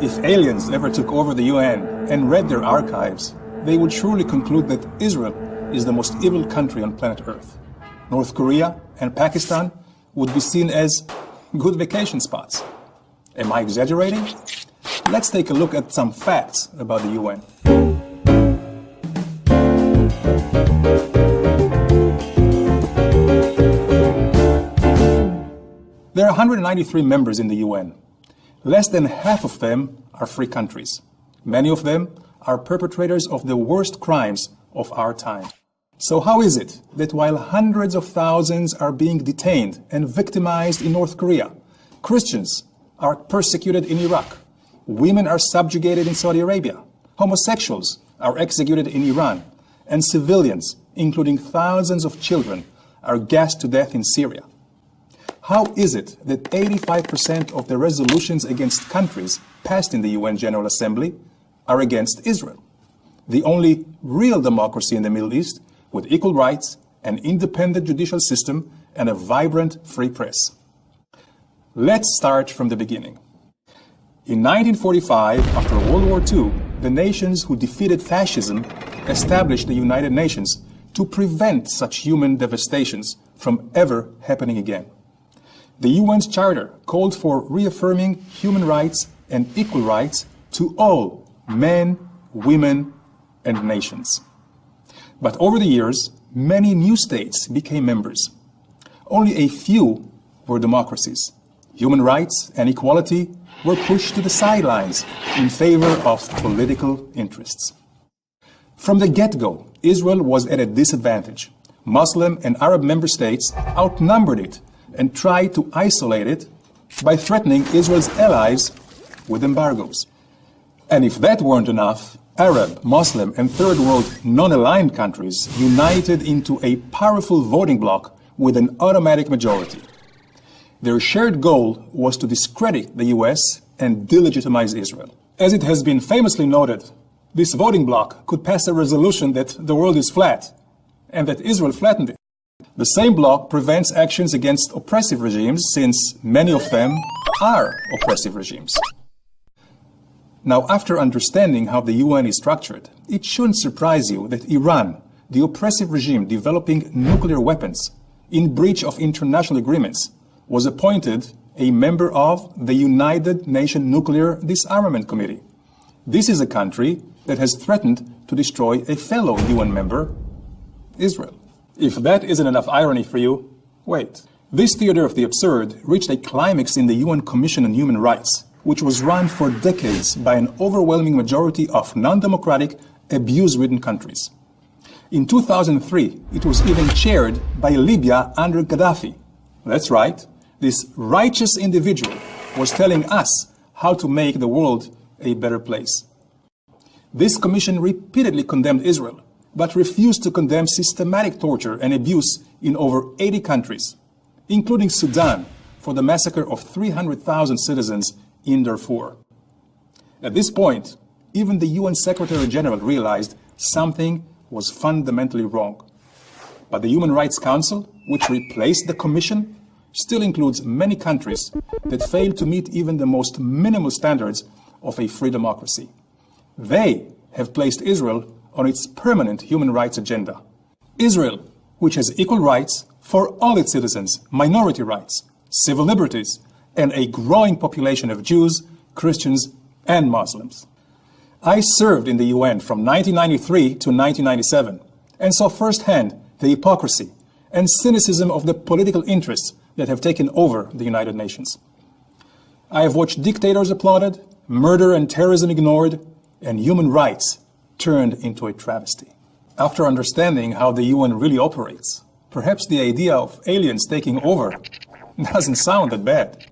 If aliens ever took over the UN and read their archives, they would surely conclude that Israel is the most evil country on planet Earth. North Korea and Pakistan would be seen as good vacation spots. Am I exaggerating? Let's take a look at some facts about the UN. There are 193 members in the UN. Less than half of them are free countries. Many of them are perpetrators of the worst crimes of our time. So how is it that while hundreds of thousands are being detained and victimized in North Korea, Christians are persecuted in Iraq, women are subjugated in Saudi Arabia, homosexuals are executed in Iran, and civilians, including thousands of children, are gassed to death in Syria? How is it that 85% of the resolutions against countries passed in the UN General Assembly are against Israel, the only real democracy in the Middle East with equal rights, an independent judicial system, and a vibrant free press? Let's start from the beginning. In 1945, after World War II, the nations who defeated fascism established the United Nations to prevent such human devastations from ever happening again. The UN's charter called for reaffirming human rights and equal rights to all men, women, and nations. But over the years, many new states became members. Only a few were democracies. Human rights and equality were pushed to the sidelines in favor of political interests. From the get-go, Israel was at a disadvantage. Muslim and Arab member states outnumbered it and tried to isolate it by threatening Israel's allies with embargoes. And if that weren't enough, Arab, Muslim, and Third World non-aligned countries united into a powerful voting bloc with an automatic majority. Their shared goal was to discredit the US and delegitimize Israel. As it has been famously noted, this voting bloc could pass a resolution that the world is flat and that Israel flattened it. The same bloc prevents actions against oppressive regimes, since many of them are oppressive regimes. Now, after understanding how the UN is structured, it shouldn't surprise you that Iran, the oppressive regime developing nuclear weapons in breach of international agreements, was appointed a member of the United Nations Nuclear Disarmament Committee. This is a country that has threatened to destroy a fellow UN member, Israel. If that isn't enough irony for you, wait. This theater of the absurd reached a climax in the UN Commission on Human Rights, which was run for decades by an overwhelming majority of non-democratic, abuse-ridden countries. In 2003, it was even chaired by Libya under Gaddafi. That's right, this righteous individual was telling us how to make the world a better place. This commission repeatedly condemned Israel, but refused to condemn systematic torture and abuse in over 80 countries, including Sudan, for the massacre of 300,000 citizens in Darfur. At this point, even the UN Secretary General realized something was fundamentally wrong. But the Human Rights Council, which replaced the Commission, still includes many countries that fail to meet even the most minimal standards of a free democracy. They have placed Israel on its permanent human rights agenda. Israel, which has equal rights for all its citizens, minority rights, civil liberties, and a growing population of Jews, Christians, and Muslims. I served in the UN from 1993 to 1997 and saw firsthand the hypocrisy and cynicism of the political interests that have taken over the United Nations. I have watched dictators applauded, murder and terrorism ignored, and human rights turned into a travesty. After understanding how the UN really operates, perhaps the idea of aliens taking over doesn't sound that bad.